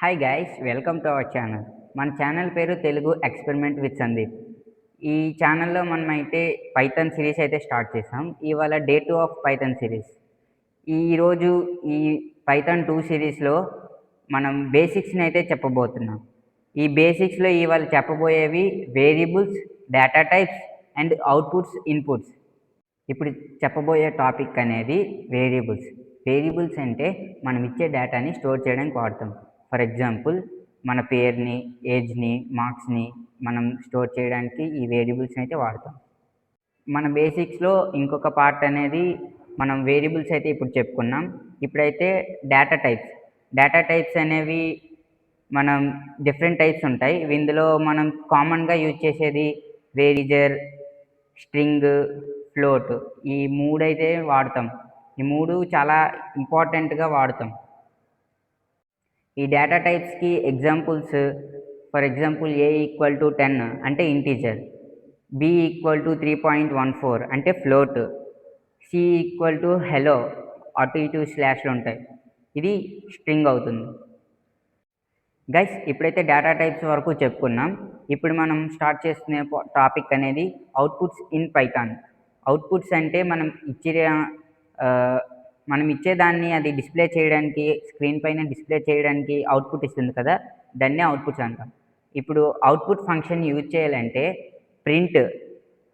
Hi guys, welcome to our channel. మన channel పేరు Telugu experiment with Sandeep. ఈ ఛానల్లో మనమైతే పైథాన్ సిరీస్ అయితే స్టార్ట్ చేసాం. ఇవాళ డే 2 ఆఫ్ పైథాన్ సిరీస్. ఈరోజు ఈ పైథాన్ 2 సిరీస్లో మనం బేసిక్స్ని అయితే చెప్పబోతున్నాం. ఈ బేసిక్స్లో ఇవాళ చెప్పబోయేవి variables, data types and outputs, inputs. ఇప్పుడు చెప్పబోయే టాపిక్ అనేది వేరియబుల్స్. వేరియబుల్స్ అంటే మనం ఇచ్చే డేటాని స్టోర్ చేయడానికి వాడతాం. ఫర్ ఎగ్జాంపుల్, మన పేరుని, ఏజ్ని, మార్క్స్ని మనం స్టోర్ చేయడానికి ఈ వేరియబుల్స్ని అయితే వాడతాం. మన బేసిక్స్లో ఇంకొక పార్ట్ అనేది మనం వేరియబుల్స్ అయితే ఇప్పుడు చెప్పుకున్నాం. ఇప్పుడైతే డేటా టైప్స్. డేటా టైప్స్ అనేవి మనం డిఫరెంట్ టైప్స్ ఉంటాయి. ఇందులో మనం కామన్గా యూజ్ చేసేది వేరిజర్, స్ట్రింగ్, ఫ్లోట్. ఈ మూడైతే వాడతాం. ఈ మూడు చాలా ఇంపార్టెంట్గా వాడతాం. ఈ డేటా టైప్స్కి ఎగ్జాంపుల్స్, ఫర్ ఎగ్జాంపుల్ a = 10 అంటే ఇంటీజర్, b = 3.14 అంటే ఫ్లోట్, c = హెలో, అటు ఇటు స్లాష్లు ఉంటాయి, ఇది స్ట్రింగ్ అవుతుంది. గైస్, ఇప్పుడైతే డేటా టైప్స్ వరకు చెప్పుకున్నాం. ఇప్పుడు మనం స్టార్ట్ చేసుకునే టాపిక్ అనేది అవుట్పుట్స్ ఇన్ పైథాన్. అవుట్పుట్స్ అంటే మనం ఇచ్చేదాన్ని అది డిస్ప్లే చేయడానికి, స్క్రీన్ పైన డిస్ప్లే చేయడానికి అవుట్పుట్ ఇస్తుంది కదా, దాన్నే అవుట్పుట్స్ అంటాం. ఇప్పుడు అవుట్పుట్ ఫంక్షన్ యూజ్ చేయాలంటే ప్రింట్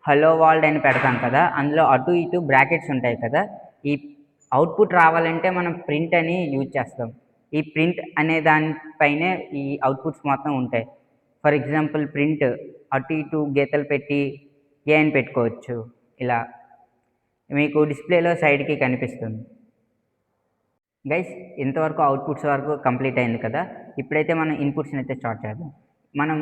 హలో వరల్డ్ అని పెడతాం కదా, అందులో అటు ఇటు బ్రాకెట్స్ ఉంటాయి కదా. ఈ అవుట్పుట్ రావాలంటే మనం ప్రింట్ అని యూజ్ చేస్తాం. ఈ ప్రింట్ అనే దానిపైనే ఈ అవుట్పుట్స్ మొత్తం ఉంటాయి. ఫర్ ఎగ్జాంపుల్, ప్రింట్ అటు ఇటు గీతలు పెట్టి ఏ అని పెట్టుకోవచ్చు. ఇలా మీకు డిస్ప్లేలో సైడ్కి కనిపిస్తుంది. గైస్, ఇంతవరకు అవుట్పుట్స్ వరకు కంప్లీట్ అయింది కదా. ఇప్పుడైతే మనం ఇన్పుట్స్ని అయితే స్టార్ట్ చేద్దాం. మనం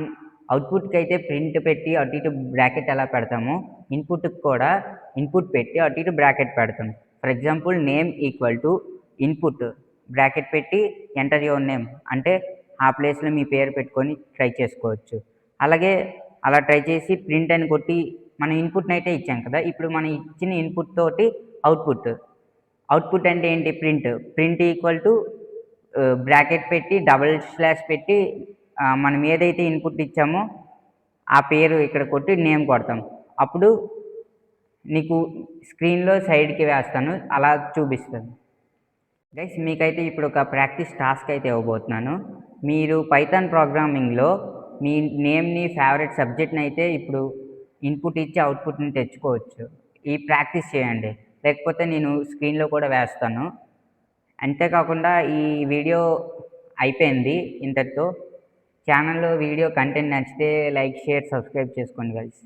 అవుట్పుట్కి అయితే ప్రింట్ పెట్టి అటు ఇటు బ్రాకెట్ ఎలా పెడతామో, ఇన్పుట్కి కూడా ఇన్పుట్ పెట్టి అటు ఇటు బ్రాకెట్ పెడతాం. For example, name = input bracket పెట్టి ఎంటర్ యువర్ నేమ్ అంటే ఆ ప్లేస్లో మీ పేరు పెట్టుకొని ట్రై చేసుకోవచ్చు. అలాగే అలా ట్రై చేసి ప్రింట్ అని కొట్టి మనం ఇన్పుట్ని అయితే ఇచ్చాం కదా. ఇప్పుడు మనం ఇచ్చిన ఇన్పుట్ తోటి అవుట్పుట్ అంటే ఏంటి? ప్రింట్ బ్రాకెట్ పెట్టి డబుల్ స్లాష్ పెట్టి మనం ఏదైతే ఇన్పుట్ ఇచ్చామో ఆ పేరు ఇక్కడ కొట్టి నేమ్ కొడతాం. అప్పుడు నీకు స్క్రీన్లో సైడ్కి వేస్తాను, అలా చూపిస్తాను. గైస్, మీకైతే ఇప్పుడు ఒక ప్రాక్టీస్ టాస్క్ అయితే ఇవ్వబోతున్నాను. మీరు పైథాన్ ప్రోగ్రామింగ్లో మీ నేమ్ని, ఫేవరెట్ సబ్జెక్ట్ని అయితే ఇప్పుడు ఇన్పుట్ ఇచ్చి అవుట్పుట్ని తెచ్చుకోవచ్చు. ఈ ప్రాక్టీస్ చేయండి, లేకపోతే నేను స్క్రీన్లో కూడా వేస్తాను. అంతేకాకుండా ఈ వీడియో అయిపోయింది ఇంతటితో. ఛానల్లో వీడియో కంటెంట్ నచ్చితే లైక్, షేర్, సబ్స్క్రైబ్ చేసుకోండి గైస్.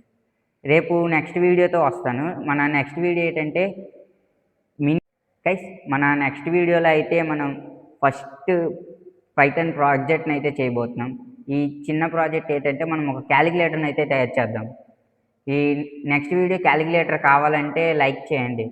రేపు నెక్స్ట్ వీడియోతో వస్తాను. మన నెక్స్ట్ వీడియో ఏంటంటే మన నెక్స్ట్ వీడియోలో అయితే మనం ఫస్ట్ పైథాన్ ప్రాజెక్ట్ని అయితే చేయబోతున్నాం. ఈ చిన్న ప్రాజెక్ట్ ఏంటంటే మనం ఒక క్యాలిక్యులేటర్ని అయితే తయారు చేద్దాం. ఈ నెక్స్ట్ వీడియో క్యాలిక్యులేటర్ కావాలంటే లైక్ చేయండి.